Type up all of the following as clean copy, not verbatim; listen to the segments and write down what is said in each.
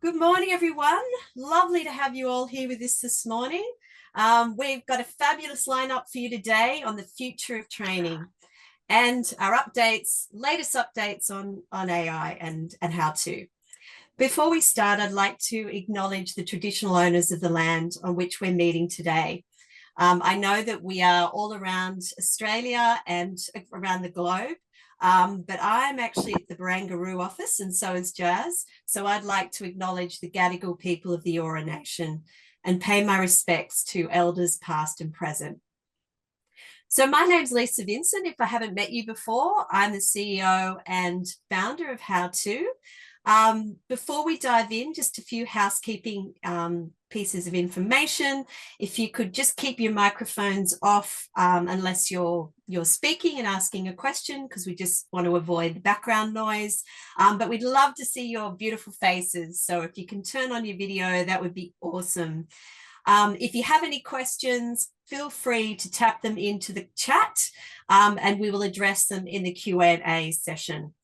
Good morning, everyone. Lovely to have you all here with us this morning. We've got a fabulous lineup for you today on the future of training and our latest updates on AI and how to. Before we start, I'd like to acknowledge the traditional owners of the land on which we're meeting today. I know that we are all around Australia and around the globe, but I'm actually at the Barangaroo office, and so is Jazz. So I'd like to acknowledge the Gadigal people of the Eora Nation and pay my respects to elders past and present. So my name's Lisa Vincent. If I haven't met you before, I'm the CEO and founder of HowToo. Before we dive in, just a few housekeeping pieces of information. If you could just keep your microphones off unless you're speaking and asking a question, because we just want to avoid the background noise. But we'd love to see your beautiful faces. So if you can turn on your video, that would be awesome. If you have any questions, feel free to tap them into the chat and we will address them in the Q&A session.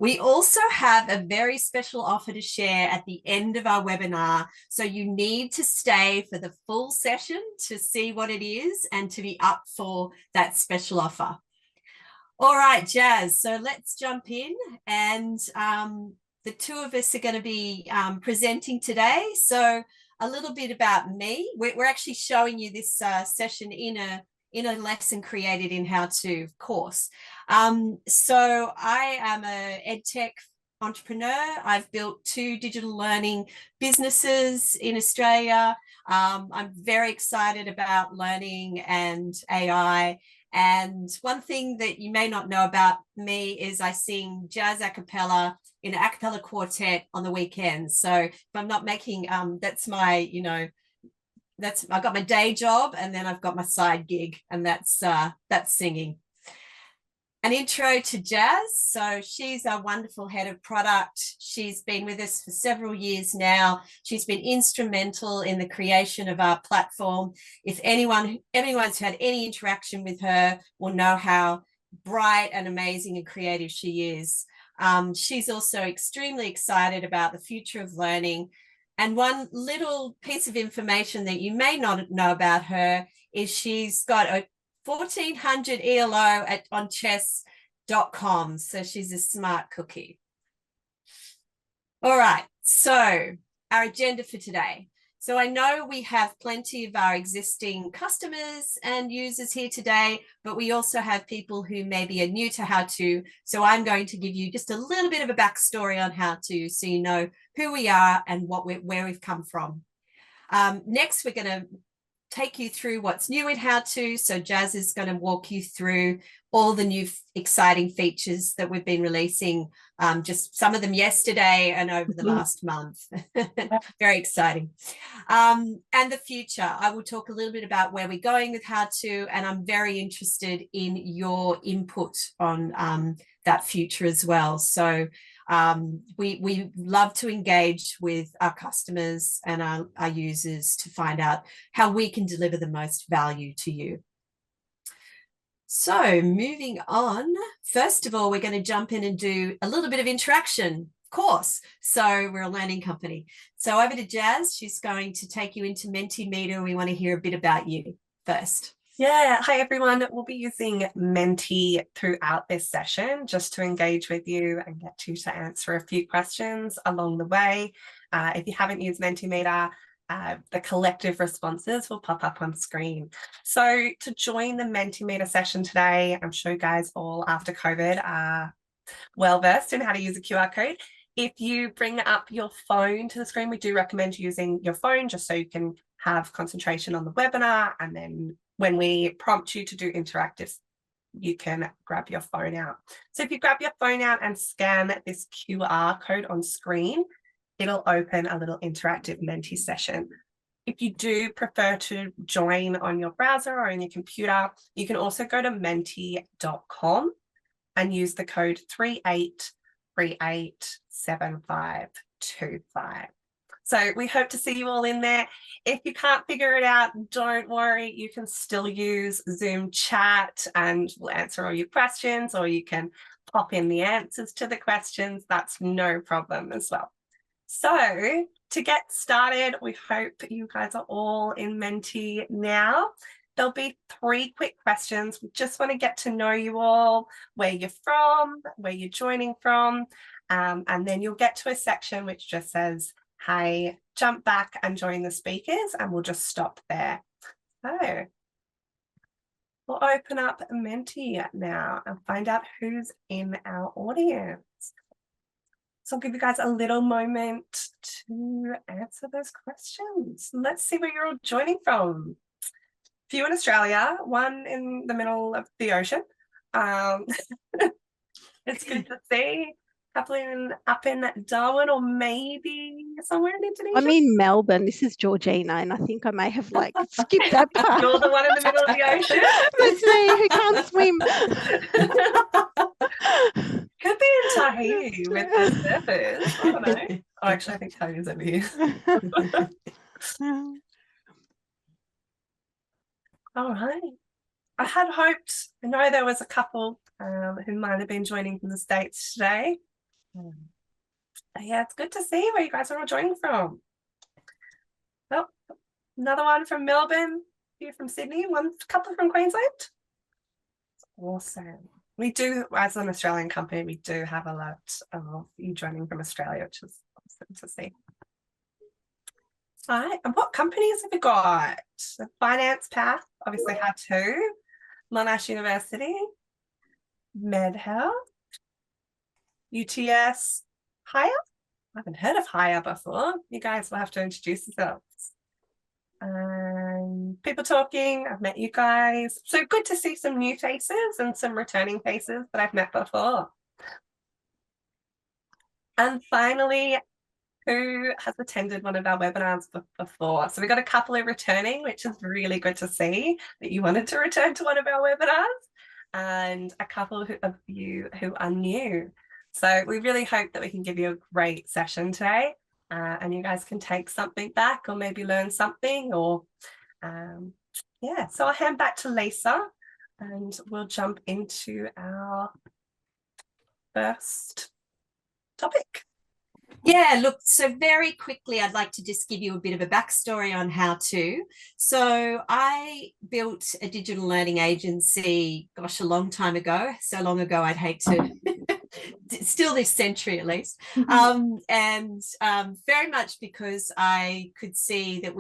We also have a very special offer to share at the end of our webinar. So you need to stay for the full session to see what it is and to be up for that special offer. All right, Jazz, so let's jump in. And the two of us are going to be presenting today. So a little bit about me. We're actually showing you this session in a lesson created in HowToo, of course. So I am a EdTech entrepreneur. I've built 2 digital learning businesses in Australia. I'm very excited about learning and AI. And one thing that you may not know about me is I sing jazz a cappella in an a cappella quartet on the weekends. So if I'm not making, that's my, I've got my day job and then I've got my side gig, and that's singing. An intro to Jazz. So she's our wonderful head of product. She's been with us for several years now. She's been instrumental in the creation of our platform. If anyone's had any interaction with her will know how bright and amazing and creative she is. She's also extremely excited about the future of learning. And one little piece of information that you may not know about her is she's got a 1400 ELO on chess.com. So she's a smart cookie. All right, so our agenda for today. So I know we have plenty of our existing customers and users here today, but we also have people who maybe are new to HowToo. So I'm going to give you just a little bit of a backstory on HowToo so you know who we are and where we've come from. Next, we're going to take you through what's new in HowToo. So Jazz is going to walk you through all the new exciting features that we've been releasing, just some of them yesterday and over the last month. Very exciting. And the future. I will talk a little bit about where we're going with HowToo, and I'm very interested in your input on that future as well. So we love to engage with our customers and our users to find out how we can deliver the most value to you. So moving on, first of all, we're going to jump in and do a little bit of interaction, of course. So we're a learning company. So over to Jazz. She's going to take you into Mentimeter. We want to hear a bit about you first. Yeah, hi everyone. We'll be using Menti throughout this session just to engage with you and get you to answer a few questions along the way. If you haven't used Mentimeter, the collective responses will pop up on screen. So to join the Mentimeter session today, I'm sure you guys all after COVID are well versed in how to use a QR code. If you bring up your phone to the screen, we do recommend using your phone just so you can have concentration on the webinar, and then when we prompt you to do interactives, you can grab your phone out. So if you grab your phone out and scan this QR code on screen, it'll open a little interactive Menti session. If you do prefer to join on your browser or on your computer, you can also go to menti.com and use the code 38387525. So we hope to see you all in there. If you can't figure it out, don't worry. You can still use Zoom chat and we'll answer all your questions, or you can pop in the answers to the questions. That's no problem as well. So to get started, we hope you guys are all in Menti now. There'll be 3 quick questions. We just want to get to know you all, where you're from, where you're joining from, and then you'll get to a section which just says, hey, jump back and join the speakers, and we'll just stop there. So we'll open up Menti now and find out who's in our audience. So I'll give you guys a little moment to answer those questions. Let's see where you're all joining from. A few in Australia, one in the middle of the ocean. It's good to see. A couple up in Darwin, or maybe somewhere in Indonesia. I'm in Melbourne. This is Georgina, and I think I may have skipped that part. You're the one in the middle of the ocean. That's me, who can't swim. Could be in Tahiti with the surfers. I don't know. Oh, actually, I think Tahiti's over here. All right. I had hoped, I know there was a couple who might have been joining from the States today. Yeah, it's good to see where you guys are all joining from. Well, another one from Melbourne, a few from Sydney, one couple from Queensland. Awesome. We do, as an Australian company, we do have a lot of you joining from Australia, which is awesome to see. All right, and what companies have you got? The Finance Path, obviously HowToo, Monash University, MedHealth, UTS, Hire. I haven't heard of Hire before. You guys will have to introduce yourselves. People Talking, I've met you guys. So good to see some new faces and some returning faces that I've met before. And finally, who has attended one of our webinars before? So we've got a couple of returning, which is really good to see that you wanted to return to one of our webinars, and a couple of you who are new. So we really hope that we can give you a great session today, and you guys can take something back, or maybe learn something, or yeah. So I'll hand back to Lisa, and we'll jump into our first topic. Yeah, look, so very quickly, I'd like to just give you a bit of a backstory on HowToo. So I built a digital learning agency, gosh, a long time ago, so long ago I'd hate to, still this century at least, and very much because I could see that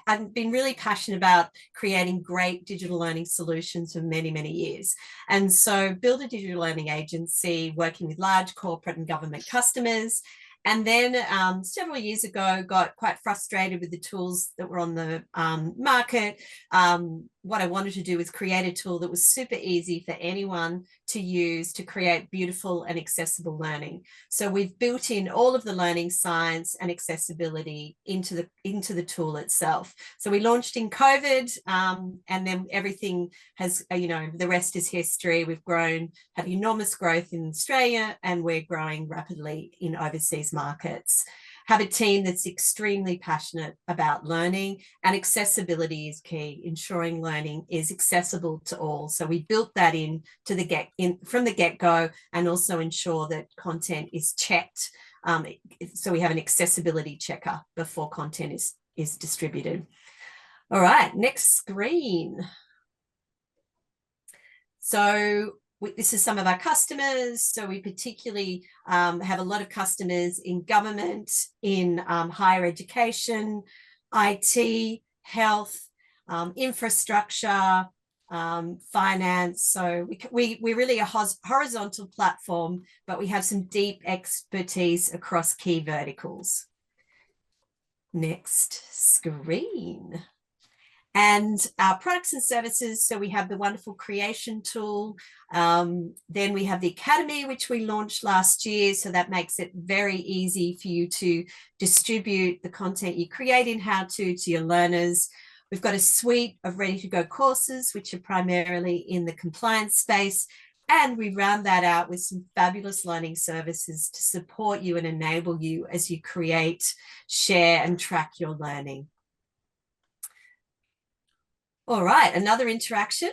I've been really passionate about creating great digital learning solutions for many, many years. And so built a digital learning agency working with large corporate and government customers. And then several years ago, got quite frustrated with the tools that were on the market. What I wanted to do was create a tool that was super easy for anyone to use to create beautiful and accessible learning. So we've built in all of the learning science and accessibility into the tool itself. So we launched in COVID, and then everything has, the rest is history. We've had enormous growth in Australia, and we're growing rapidly in overseas markets. Have a team that's extremely passionate about learning, and accessibility is key, ensuring learning is accessible to all. So we built that from the get-go, and also ensure that content is checked. So we have an accessibility checker before content is distributed. All right, next screen. So this is some of our customers. So we particularly have a lot of customers in government, in higher education, IT, health, infrastructure, finance. So we're really a horizontal platform, but we have some deep expertise across key verticals. Next screen. And our products and services, so we have the wonderful creation tool. Then we have the Academy, which we launched last year. So that makes it very easy for you to distribute the content you create in HowToo to your learners. We've got a suite of ready-to-go courses, which are primarily in the compliance space. And we round that out with some fabulous learning services to support you and enable you as you create, share, and track your learning. All right, another interaction.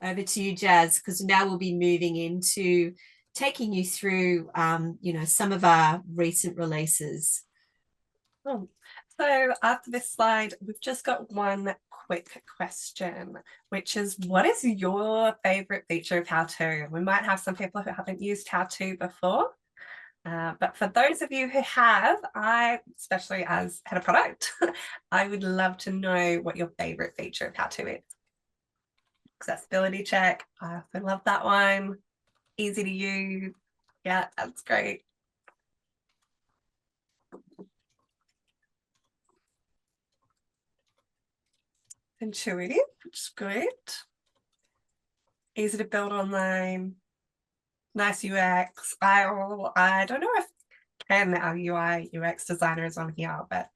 Over to you, Jazz, because now we'll be moving into taking you through, some of our recent releases. Oh, so after this slide, we've just got one quick question, which is, what is your favorite feature of HowToo? We might have some people who haven't used HowToo before, but for those of you who have, especially as head of product, I would love to know what your favorite feature of HowToo is. Accessibility check. I also love that one. Easy to use. Yeah, that's great. Intuitive, which is good. Easy to build online. Nice UX. I don't know if Ken, our UI UX designer, is on here, but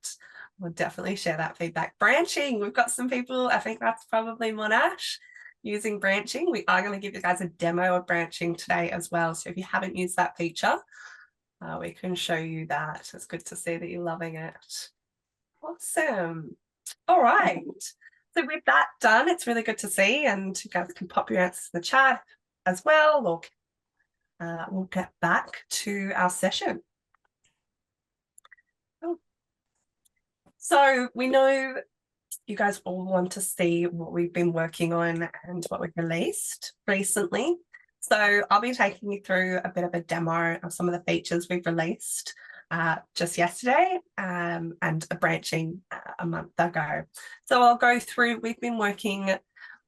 we'll definitely share that feedback. Branching, we've got some people, I think that's probably Monash, using branching. We are going to give you guys a demo of branching today as well. So if you haven't used that feature, we can show you that. It's good to see that you're loving it. Awesome. All right. So with that done, it's really good to see, and you guys can pop your answers in the chat as well, or we'll get back to our session. Oh. So we know you guys all want to see what we've been working on and what we've released recently. So I'll be taking you through a bit of a demo of some of the features we've released just yesterday and a branching a month ago. So I'll go through, we've been working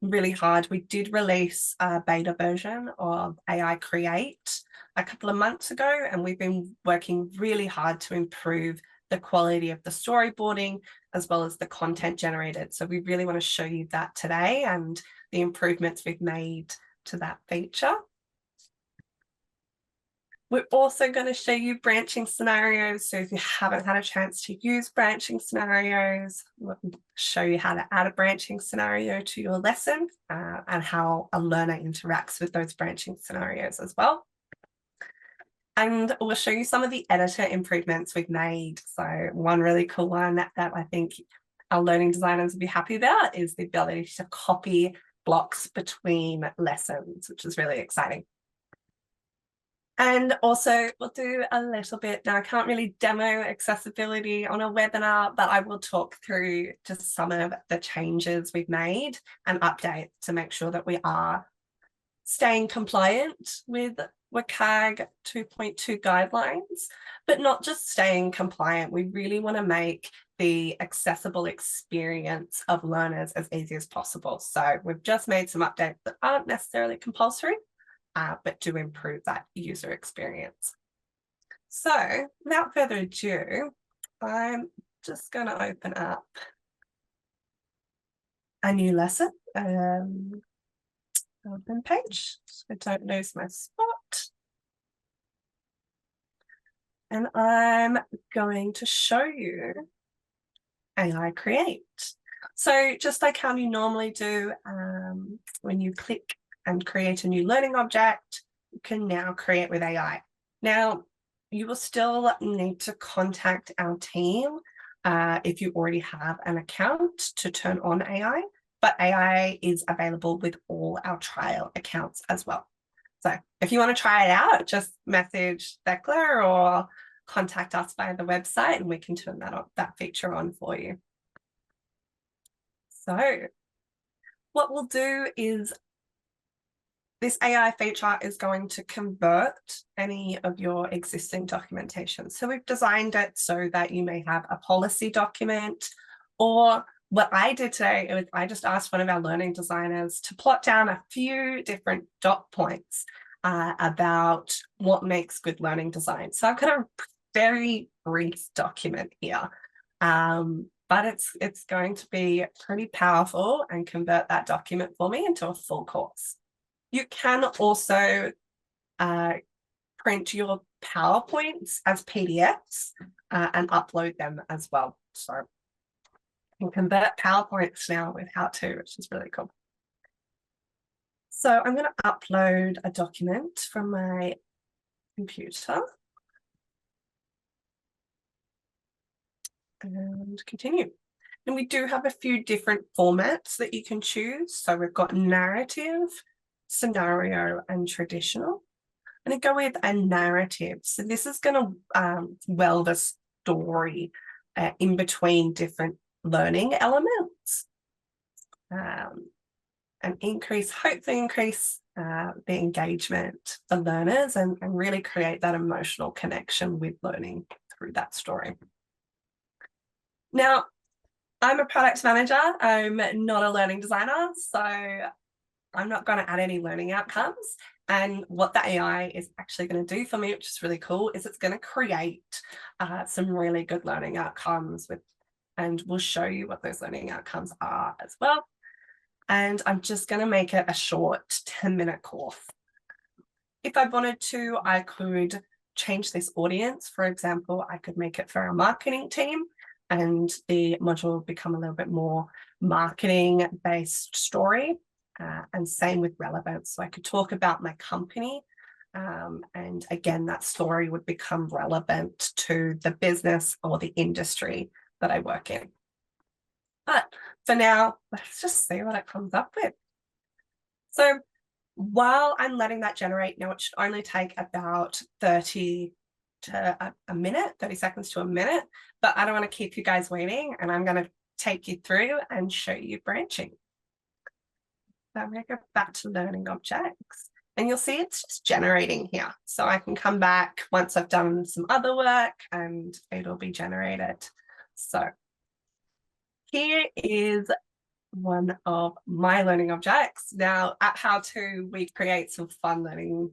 really hard. We did release a beta version of AI Create a couple of months ago, and we've been working really hard to improve the quality of the storyboarding as well as the content generated. So we really want to show you that today and the improvements we've made to that feature. We're also going to show you branching scenarios. So if you haven't had a chance to use branching scenarios, we'll show you how to add a branching scenario to your lesson and how a learner interacts with those branching scenarios as well. And we'll show you some of the editor improvements we've made. So one really cool one that I think our learning designers will be happy about is the ability to copy blocks between lessons, which is really exciting. And also we'll do a little bit, now I can't really demo accessibility on a webinar, but I will talk through just some of the changes we've made and updates to make sure that we are staying compliant with WCAG 2.2 guidelines, but not just staying compliant. We really want to make the accessible experience of learners as easy as possible. So we've just made some updates that aren't necessarily compulsory, but do improve that user experience. So without further ado, I'm just going to open up a new lesson. Open page, so I don't lose my spot. And I'm going to show you AI Create. So just like how you normally do when you click and create a new learning object, you can now create with AI. Now, you will still need to contact our team if you already have an account to turn on AI, but AI is available with all our trial accounts as well. So if you want to try it out, just message Thekla or contact us via the website and we can turn that feature on for you. So what we'll do is this AI feature is going to convert any of your existing documentation. So we've designed it so that you may have a policy document, or what I did today is I just asked one of our learning designers to plot down a few different dot points about what makes good learning design. So I've got a very brief document here, but it's going to be pretty powerful and convert that document for me into a full course. You can also print your PowerPoints as PDFs and upload them as well. So you can convert PowerPoints now with HowToo, which is really cool. So I'm going to upload a document from my computer and continue. And we do have a few different formats that you can choose. So we've got narrative, scenario, and traditional. I'm going to go with a narrative. So this is going to well the story in between different learning elements, and hopefully increase the engagement for learners and really create that emotional connection with learning through that story. Now, I'm a product manager. I'm not a learning designer, so I'm not going to add any learning outcomes. And what the AI is actually going to do for me, which is really cool, is it's going to create some really good learning outcomes and we'll show you what those learning outcomes are as well. And I'm just going to make it a short 10-minute course. If I wanted to, I could change this audience. For example, I could make it for our marketing team, and the module would become a little bit more marketing-based story, and same with relevance. So I could talk about my company, and again, that story would become relevant to the business or the industry that I work in. But for now, let's just see what it comes up with. So while I'm letting that generate, now it should only take about 30 to a minute, 30 seconds to a minute, but I don't want to keep you guys waiting, and I'm going to take you through and show you branching. So I'm going to go back to learning objects, and you'll see it's just generating here. So I can come back once I've done some other work and it'll be generated. So here is one of my learning objects. Now at HowToo, we create some fun learning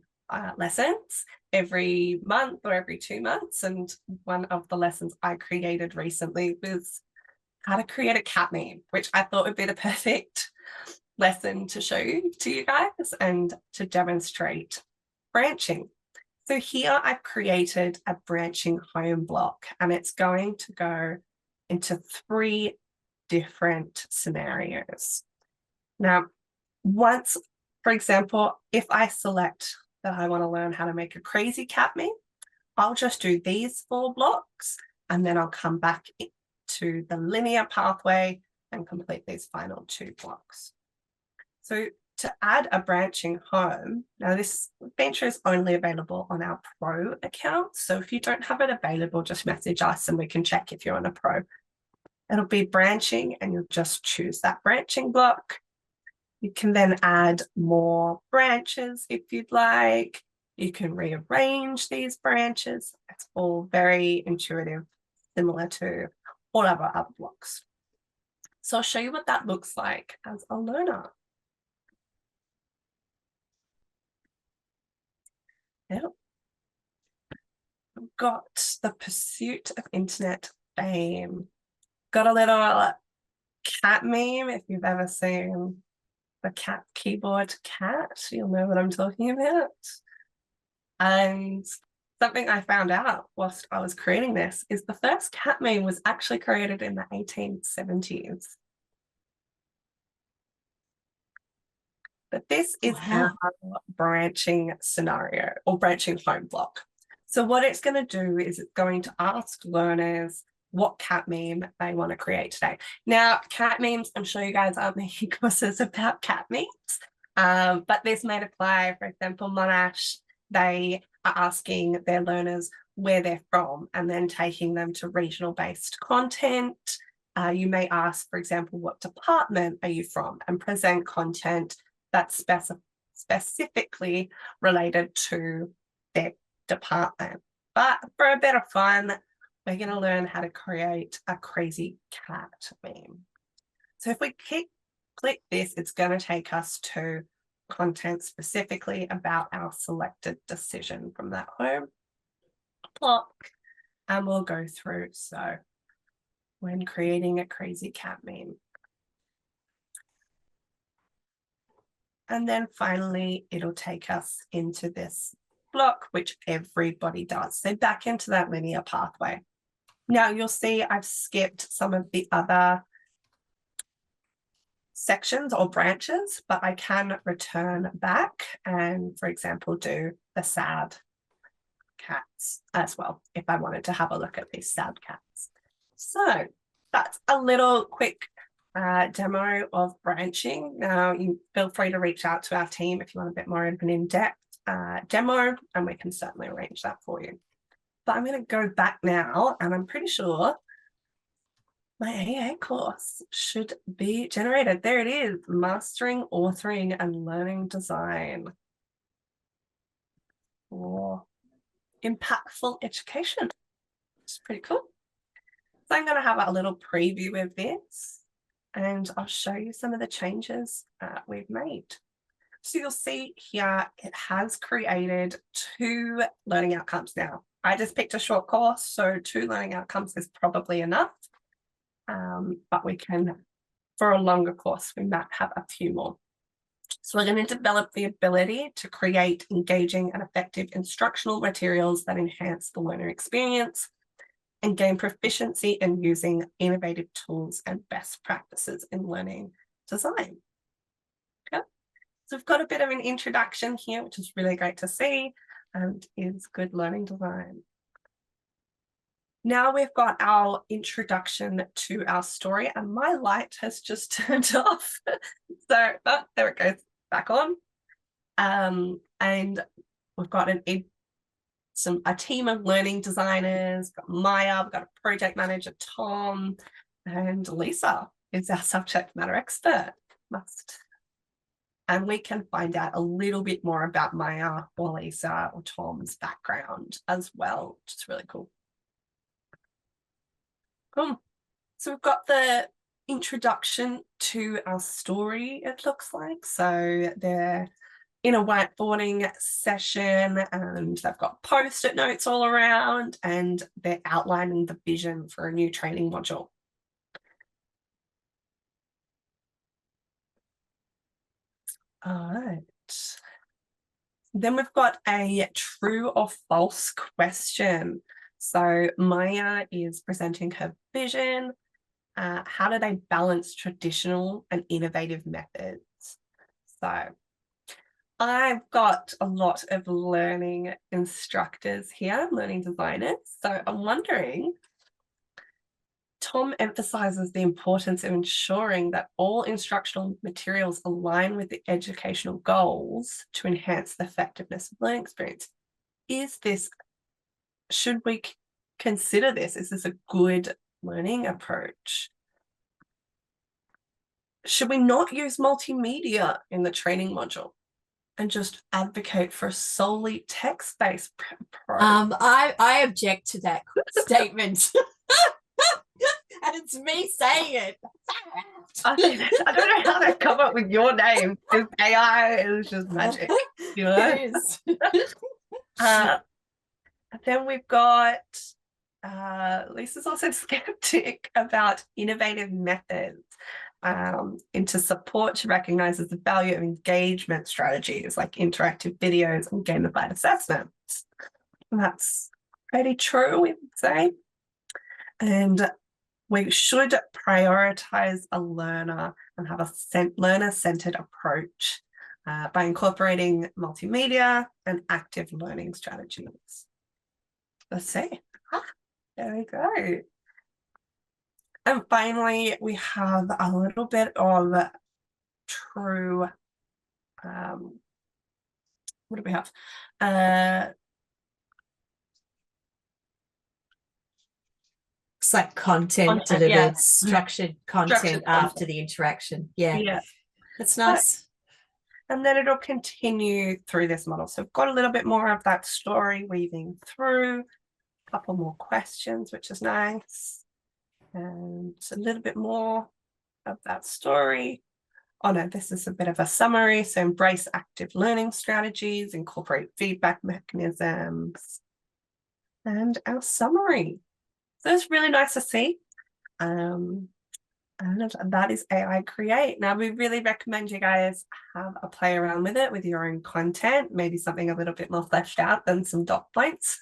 lessons every month or every 2 months. And one of the lessons I created recently was how to create a cat meme, which I thought would be the perfect lesson to show to you guys and to demonstrate branching. So here I've created a branching home block, and it's going to go into 3 different scenarios. Now, once, for example, if I select that I want to learn how to make a crazy cat meme, I'll just do these 4 blocks, and then I'll come back to the linear pathway and complete these final 2 blocks. So to add a branching home, now this feature is only available on our Pro account. So if you don't have it available, just message us and we can check if you're on a Pro. It'll be branching, and you'll just choose that branching block. You can then add more branches if you'd like. You can rearrange these branches. It's all very intuitive, similar to all of our other blocks. So I'll show you what that looks like as a learner. Yep. I've got the pursuit of internet fame. Got a little cat meme. If you've ever seen the cat keyboard cat, you'll know what I'm talking about. And something I found out whilst I was creating this is the first cat meme was actually created in the 1870s. But this is our branching scenario, or branching home block. So what it's going to do is it's going to ask learners what cat meme they want to create today. Now, cat memes, I'm sure you guys aren't making courses about cat memes, but this might apply. For example, Monash, they are asking their learners where they're from and then taking them to regional-based content. You may ask, for example, what department are you from, and present content that's specifically related to their department. But for a bit of fun, we're going to learn how to create a crazy cat meme. So if we click this, it's going to take us to content specifically about our selected decision from that home block, and we'll go through. So when creating a crazy cat meme. And then finally, it'll take us into this block, which everybody does. So back into that linear pathway. Now you'll see I've skipped some of the other sections or branches, but I can return back and, for example, do the sad cats as well, if I wanted to have a look at these sad cats. So that's a little quick demo of branching. Now you feel free to reach out to our team if you want a bit more of an in-depth demo, and we can certainly arrange that for you. But I'm going to go back now, and I'm pretty sure My AA course should be generated. There it is, Mastering Authoring and Learning Design for Impactful Education. It's pretty cool. So I'm going to have a little preview of this and I'll show you some of the changes we've made. So you'll see here, it has created 2 learning outcomes now. I just picked a short course, so 2 learning outcomes is probably enough. But we can, for a longer course, we might have a few more. So we're going to develop the ability to create engaging and effective instructional materials that enhance the learner experience and gain proficiency in using innovative tools and best practices in learning design. Okay. So we've got a bit of an introduction here, which is really great to see, and is good learning design. Now we've got our introduction to our story, and my light has just turned off. So, oh, there it goes, back on. And we've got a team of learning designers, got Maya, we've got a project manager, Tom, and Lisa is our subject matter expert. And we can find out a little bit more about Maya or Lisa or Tom's background as well, which is really cool. Cool. So we've got the introduction to our story, it looks like. So they're in a whiteboarding session and they've got post-it notes all around and they're outlining the vision for a new training module. All right. Then we've got a true or false question. So Maya is presenting her vision. How do they balance traditional and innovative methods? So I've got a lot of learning instructors here, learning designers. So I'm wondering, Tom emphasizes the importance of ensuring that all instructional materials align with the educational goals to enhance the effectiveness of learning experience. Should we consider this? Is this a good learning approach? Should we not use multimedia in the training module and just advocate for a solely text-based approach? I object to that statement. And it's me saying it. I don't know how they come up with your name. Because AI is just magic. You know? It is. Then we've got Lisa's also skeptic about innovative methods into support. She recognizes the value of engagement strategies like interactive videos and gamified assessments. And that's pretty true, we would say. And we should prioritize a learner and have a learner-centered approach by incorporating multimedia and active learning strategies. Let's see. There we go. And finally, we have a little bit of true, what do we have? It's like content delivered, yeah. Structured content after the interaction. Yeah. That's nice. And then it'll continue through this model. So we've got a little bit more of that story weaving through, a couple more questions, which is nice. And a little bit more of that story. Oh no, this is a bit of a summary. So embrace active learning strategies, incorporate feedback mechanisms, and our summary. So it's really nice to see. And that is AI Create. Now, we really recommend you guys have a play around with it with your own content, maybe something a little bit more fleshed out than some dot points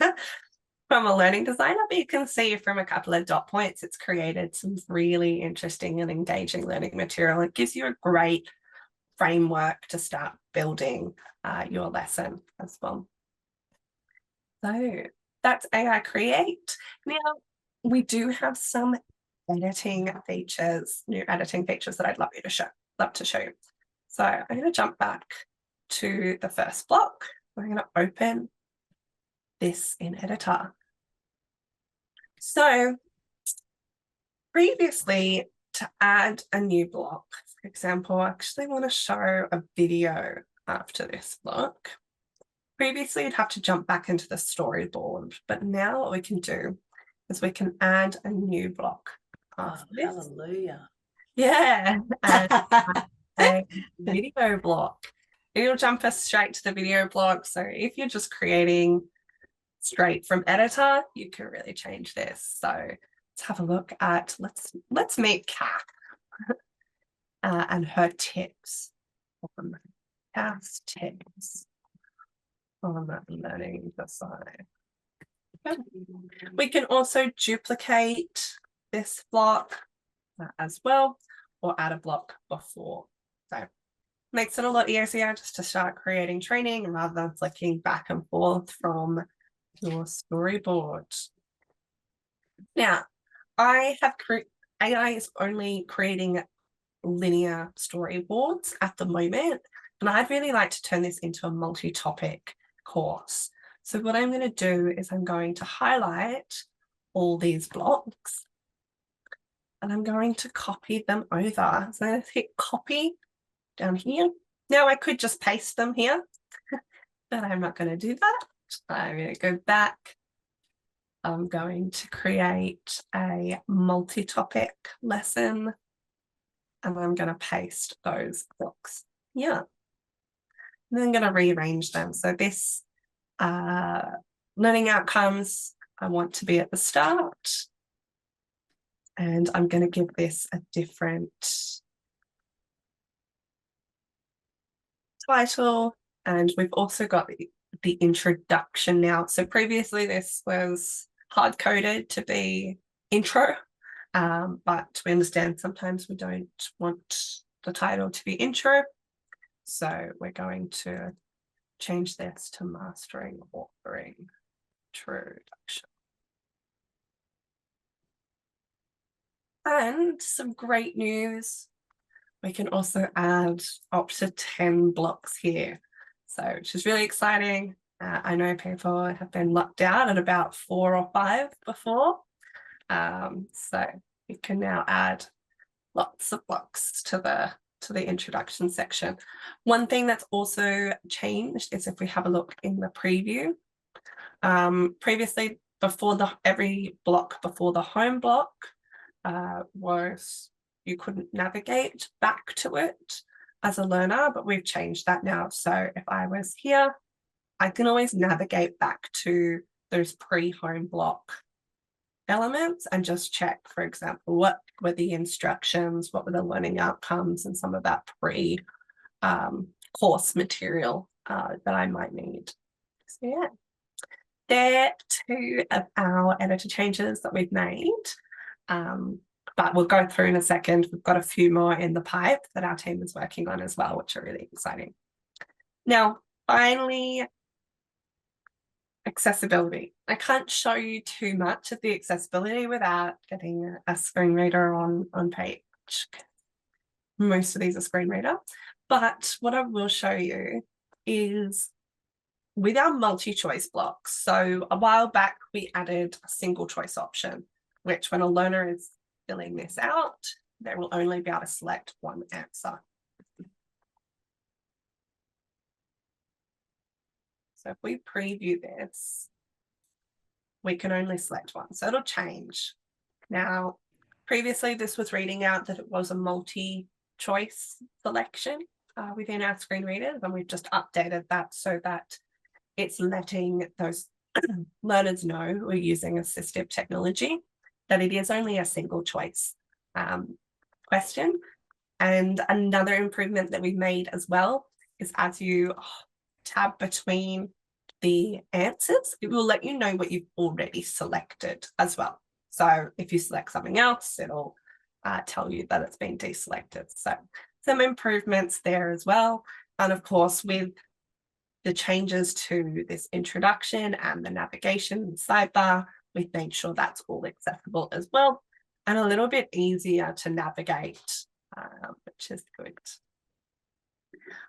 from a learning designer. But you can see from a couple of dot points, it's created some really interesting and engaging learning material. It gives you a great framework to start building your lesson as well. So that's AI Create. Now, we do have some editing features, new editing features that I'd love to show you. So I'm going to jump back to the first block. We're going to open this in editor. So previously, to add a new block, for example, I actually want to show a video after this block. Previously, you'd have to jump back into the storyboard, but now what we can do is we can add a new block after this. Hallelujah. Yeah, and a video block. It'll jump us straight to the video block. So if you're just creating straight from editor, you can really change this. So let's have a look at, let's meet Kat and her tips. Kat's tips on learning design. We can also duplicate this block as well, or add a block before. So makes it a lot easier just to start creating training rather than flicking back and forth from your storyboard. Now, AI is only creating linear storyboards at the moment, and I'd really like to turn this into a multi-topic course. So what I'm going to do is I'm going to highlight all these blocks and I'm going to copy them over. So I'm going to hit copy down here. Now I could just paste them here, but I'm not going to do that. I'm going to go back. I'm going to create a multi-topic lesson and I'm going to paste those blocks here. And I'm going to rearrange them. So this learning outcomes, I want to be at the start. And I'm going to give this a different title. And we've also got the introduction now. So previously this was hard coded to be intro, but we understand sometimes we don't want the title to be intro. So we're going to change this to mastering authoring introduction. And some great news, we can also add up to 10 blocks here. So, which is really exciting. I know people have been locked out at about 4 or 5 before. So you can now add lots of blocks to the introduction section. One thing that's also changed is if we have a look in the preview. Previously, every block before the home block was you couldn't navigate back to it as a learner, but we've changed that now. So if I was here, I can always navigate back to those pre-home block elements and just check, for example, what were the instructions, what were the learning outcomes, and some of that course material that I might need. So yeah, they're 2 of our editor changes that we've made. But we'll go through in a second. We've got a few more in the pipe that our team is working on as well, which are really exciting. Now, finally, accessibility. I can't show you too much of the accessibility without getting a screen reader on page. Most of these are screen reader. But what I will show you is with our multi-choice blocks. So a while back, we added a single choice option, which when a learner is filling this out, they will only be able to select one answer. So if we preview this, we can only select one. So it'll change. Now, previously this was reading out that it was a multi-choice selection within our screen readers, and we've just updated that so that it's letting those learners know who are using assistive technology that it is only a single choice question. And another improvement that we've made as well is as you tab between the answers, it will let you know what you've already selected as well. So if you select something else, it'll tell you that it's been deselected. So some improvements there as well. And of course, with the changes to this introduction and the navigation sidebar, we've made sure that's all accessible as well and a little bit easier to navigate, which is good.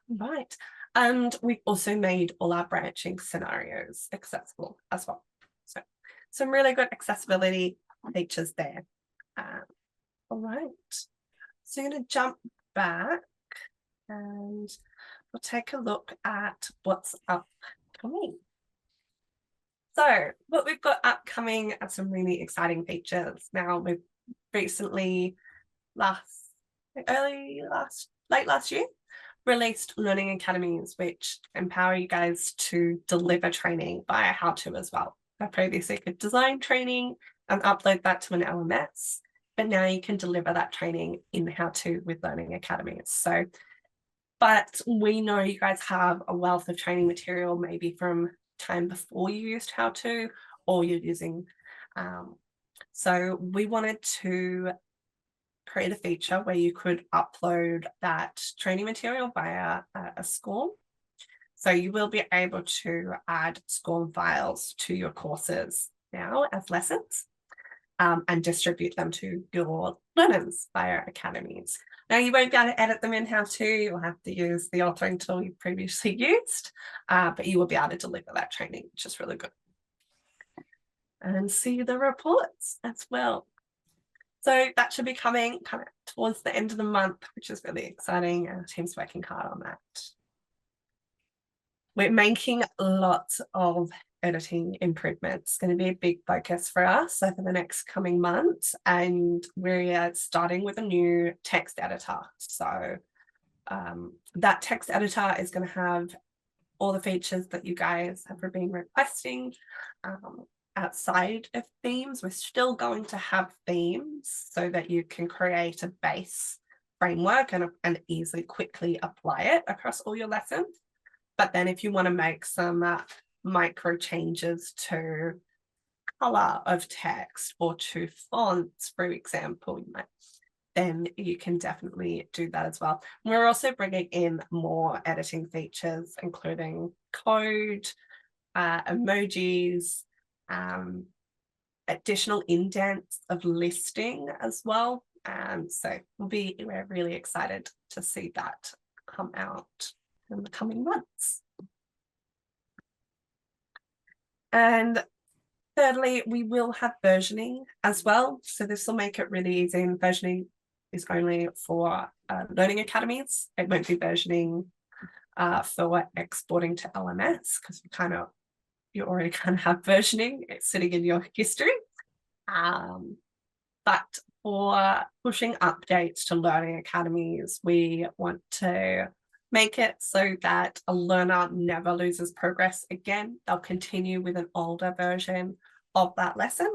Right. And we've also made all our branching scenarios accessible as well. So some really good accessibility features there. All right. So I'm going to jump back and we'll take a look at what's upcoming. So what we've got upcoming are some really exciting features. Now, we've recently late last year released learning academies which empower you guys to deliver training via HowToo as well. I previously could design training and upload that to an LMS, but now you can deliver that training in HowToo with learning academies. So, but we know you guys have a wealth of training material, maybe from time before you used HowToo or you're using. So we wanted to create a feature where you could upload that training material via a SCORM. So you will be able to add SCORM files to your courses now as lessons and distribute them to your learners via academies. Now you won't be able to edit them in HowToo, you'll have to use the authoring tool you previously used, but you will be able to deliver that training, which is really good. And see the reports as well. So that should be coming kind of towards the end of the month, which is really exciting. Our team's working hard on that. We're making lots of editing improvements. It's going to be a big focus for us over the next coming months. And we're starting with a new text editor. So that text editor is going to have all the features that you guys have been requesting. Outside of themes, we're still going to have themes so that you can create a base framework and easily quickly apply it across all your lessons. But then if you want to make some micro changes to color of text or to fonts, for example, then you can definitely do that as well. We're also bringing in more editing features, including code, emojis, additional indents of listing as well. So we're really excited to see that come out in the coming months. And thirdly, we will have versioning as well. So this will make it really easy. And versioning is only for learning academies. It won't be versioning for exporting to LMS because you already kind of have versioning. It's sitting in your history. But for pushing updates to learning academies, we want to make it so that a learner never loses progress again. They'll continue with an older version of that lesson,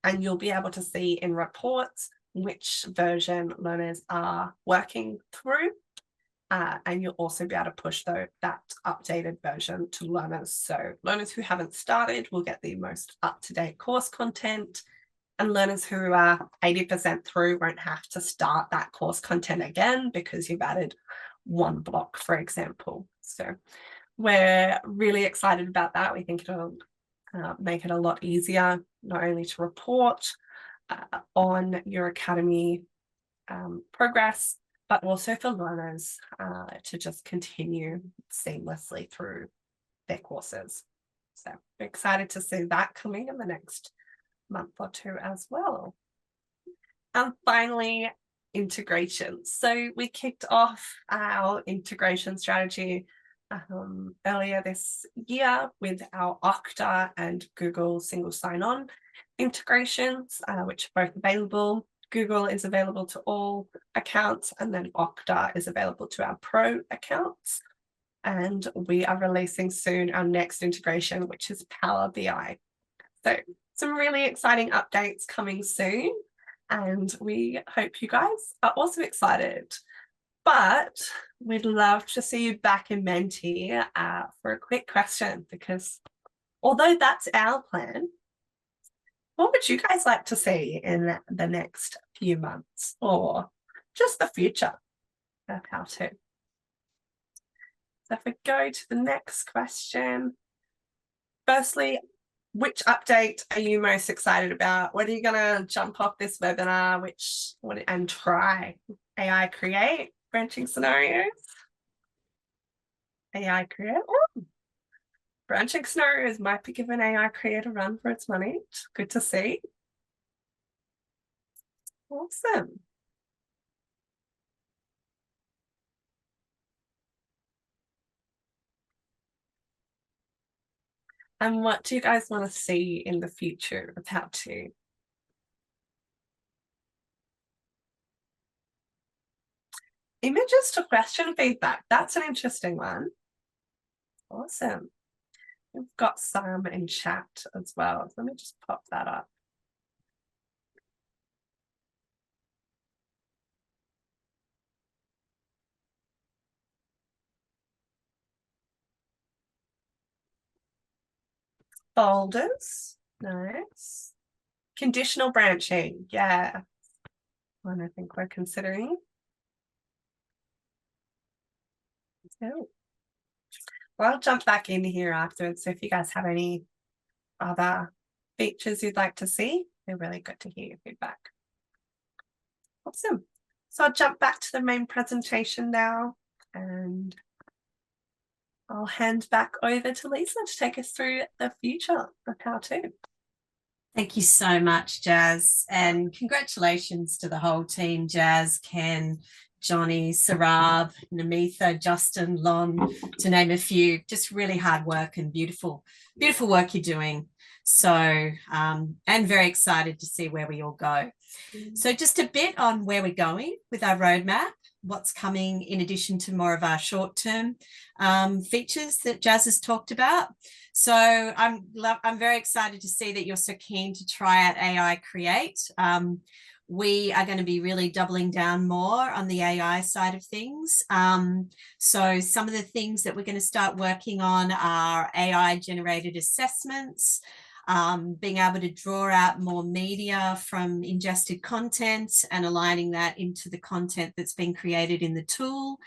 and you'll be able to see in reports which version learners are working through. And you'll also be able to push that updated version to learners. So learners who haven't started will get the most up-to-date course content, and learners who are 80% through won't have to start that course content again because you've added one block, for example. So we're really excited about that. We think it'll make it a lot easier, not only to report on your academy progress, but also for learners to just continue seamlessly through their courses. So we're excited to see that coming in the next month or two as well. And finally, integration. So we kicked off our integration strategy earlier this year with our Okta and Google single sign-on integrations, which are both available. Google is available to all accounts, and then Okta is available to our pro accounts. And we are releasing soon our next integration, which is Power BI. So some really exciting updates coming soon, and we hope you guys are also excited. But we'd love to see you back in Menti for a quick question, because although that's our plan, what would you guys like to see in the next few months or just the future of HowToo? So if we go to the next question, firstly, which update are you most excited about? What are you going to jump off this webinar and try? AI create, branching scenarios? AI create? Oh, branching scenarios might be giving AI create a run for its money. Good to see. Awesome. And what do you guys want to see in the future of HowToo? Images to question feedback. That's an interesting one. Awesome. We've got some in chat as well. Let me just pop that up. Folders. Nice. Conditional branching. Yeah. One I think we're considering. Oh. Well, I'll jump back in here afterwards. So if you guys have any other features you'd like to see, they're really good to hear your feedback. Awesome. So I'll jump back to the main presentation now, and I'll hand back over to Lisa to take us through the future of HowToo. Thank you so much, Jazz, and congratulations to the whole team, Jazz, Ken, Johnny, Sarab, Namitha, Justin, Lon, to name a few. Just really hard work and beautiful work you're doing. So, and very excited to see where we all go. So just a bit on where we're going with our roadmap, what's coming in addition to more of our short-term features that Jazz has talked about. So I'm very excited to see that you're so keen to try out AI Create. We are going to be really doubling down more on the AI side of things. So some of the things that we're going to start working on are AI generated assessments, being able to draw out more media from ingested content and aligning that into the content that's been created in the tool,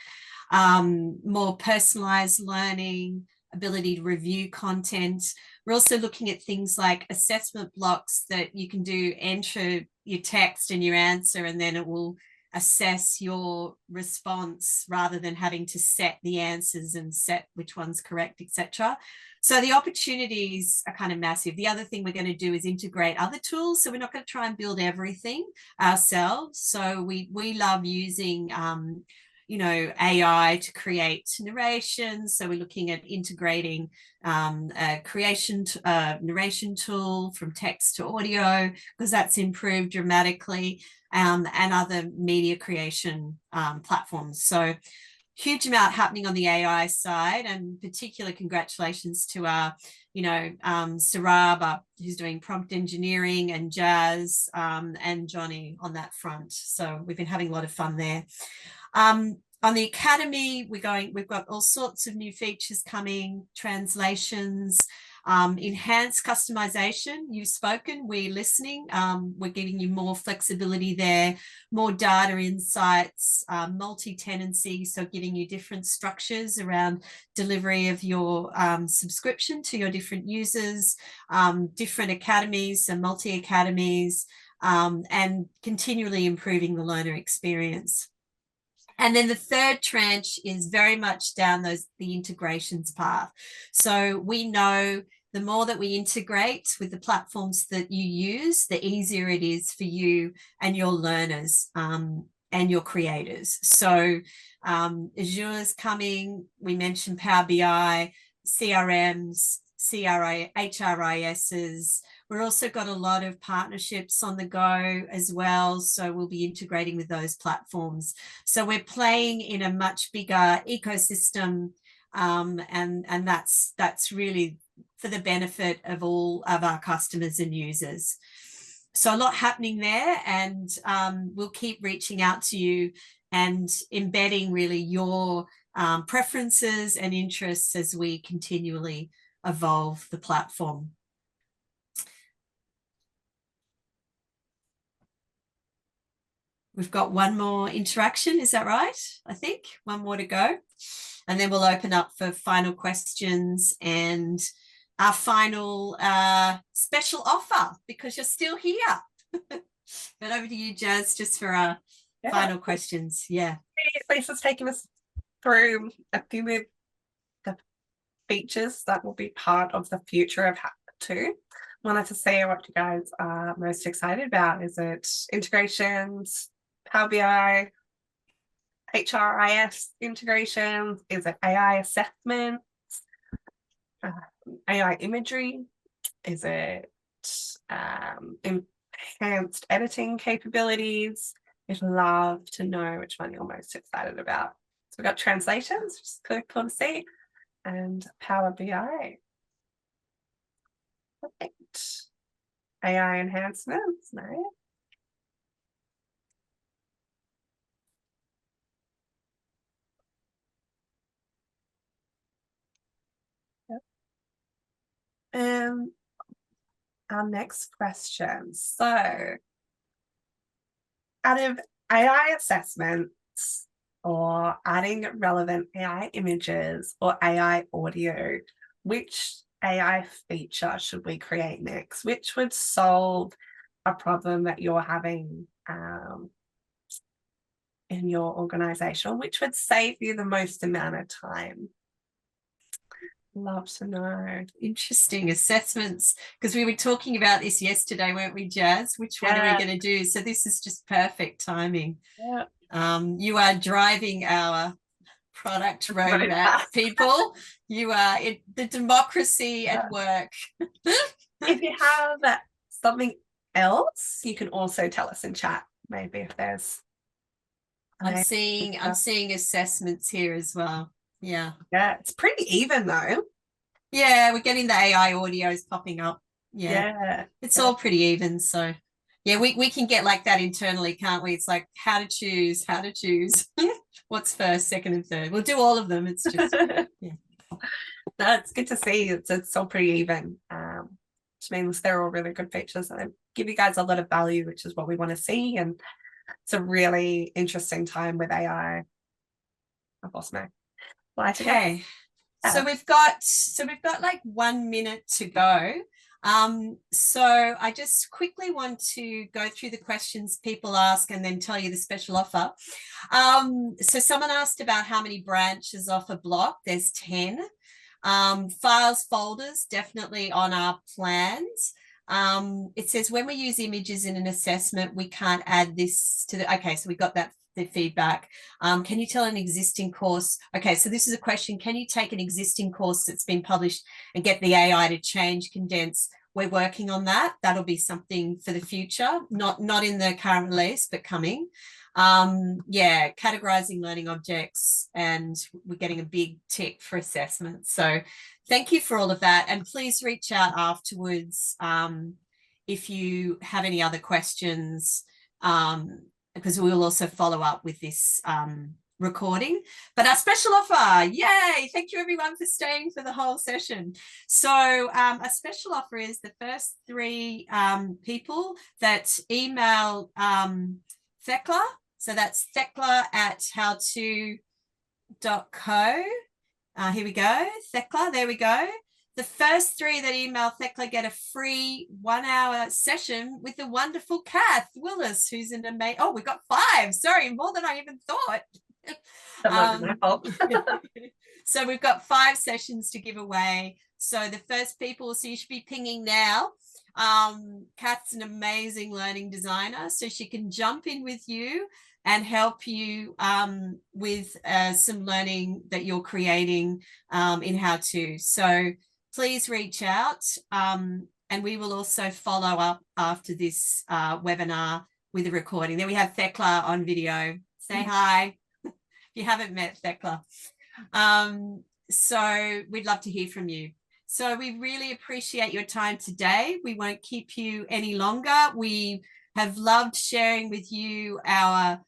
more personalized learning, ability to review content. We're also looking at things like assessment blocks that you can do, enter your text and your answer, and then it will assess your response rather than having to set the answers and set which one's correct, etc. So the opportunities are kind of massive. The other thing we're going to do is integrate other tools. So we're not going to try and build everything ourselves. So we love using AI to create narration. So we're looking at integrating a narration tool from text to audio, because that's improved dramatically, and other media creation platforms. So huge amount happening on the AI side, and particular congratulations to our, Sarab, who's doing prompt engineering, and Jazz and Johnny on that front. So we've been having a lot of fun there. On the Academy, we've got all sorts of new features coming, translations, enhanced customization. You've spoken, we're listening. We're giving you more flexibility there, more data insights, multi-tenancy, so giving you different structures around delivery of your subscription to your different users, different academies, so multi-academies, and continually improving the learner experience. And then the third tranche is very much down the integrations path. So we know the more that we integrate with the platforms that you use, the easier it is for you and your learners and your creators. So Azure is coming. We mentioned Power BI, CRMs, HRISs. We've also got a lot of partnerships on the go as well. So we'll be integrating with those platforms. So we're playing in a much bigger ecosystem, and that's really for the benefit of all of our customers and users. So a lot happening there, and we'll keep reaching out to you and embedding really your preferences and interests as we continually evolve the platform. We've got one more interaction, is that right? I think one more to go. And then we'll open up for final questions and our final special offer, because you're still here. But over to you, Jazz, just for our final questions. Yeah. Lisa's taking us through a few of the features that will be part of the future of HowToo. wanted to see what you guys are most excited about. Is it integrations, Power BI, HRIS integrations? Is it AI assessments, AI imagery? Is it enhanced editing capabilities? I'd love to know which one you're most excited about. So we've got translations, which is cool to see, and Power BI. Perfect. AI enhancements, no? Yep. Our next question. So, out of AI assessments or adding relevant AI images or AI audio, which AI feature should we create next? Which would solve a problem that you're having in your organization? Which would save you the most amount of time? Love to know. Interesting assessments, because we were talking about this yesterday, weren't we, Jazz? Which one are we going to do? So this is just perfect timing. Yeah. You are driving our product roadmap, people. You are the democracy at work. If you have something else, you can also tell us in chat. Maybe if there's. I'm seeing assessments here as well. Yeah, it's pretty even though. Yeah, we're getting the AI audios popping up. Yeah. It's all pretty even. So yeah, we can get like that internally, can't we? It's like how to choose what's first, second, and third. We'll do all of them. It's just yeah. No, it's good to see it's all pretty even, which means they're all really good features and give you guys a lot of value, which is what we want to see. And it's a really interesting time with AI. Of course, Meg. Okay. So we've got like 1 minute to go. So I just quickly want to go through the questions people ask and then tell you the special offer. So someone asked about how many branches off a block. There's 10. Files, folders, definitely on our plans. It says when we use images in an assessment, we can't add this to the, okay, so we got that, the feedback. Can you tell an existing course? Okay, so this is a question. Can you take an existing course that's been published and get the AI to change, condense? We're working on that. That'll be something for the future, not in the current release, but coming. Yeah, categorizing learning objects, and we're getting a big tick for assessment. So thank you for all of that. And please reach out afterwards if you have any other questions, because we will also follow up with this recording. But our special offer, yay, thank you everyone for staying for the whole session. So a special offer is the first 3 people that email Thekla. So that's Thekla at HowToo.co. Here we go, Thekla, there we go. The first 3 that email Thekla get a free 1-hour session with the wonderful Kath Willis, who's an amazing, oh, we got 5, sorry, more than I even thought. So we've got 5 sessions to give away. So the first people, so you should be pinging now. Kath's an amazing learning designer, so she can jump in with you and help you with some learning that you're creating in HowToo. So please reach out, and we will also follow up after this webinar with a recording. Then we have Thekla on video. Say hi if you haven't met Thekla. So we'd love to hear from you. So we really appreciate your time today. We won't keep you any longer. We have loved sharing with you our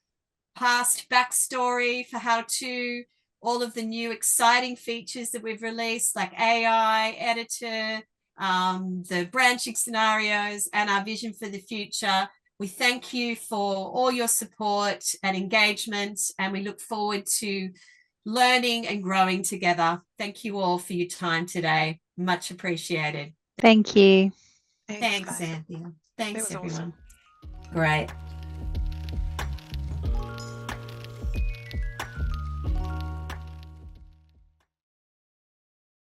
past backstory for HowToo, all of the new exciting features that we've released, like AI, editor, the branching scenarios, and our vision for the future. We thank you for all your support and engagement, and we look forward to learning and growing together. Thank you all for your time today. Much appreciated. Thank you. Thanks, Anthea. Thanks, everyone. Awesome. Great.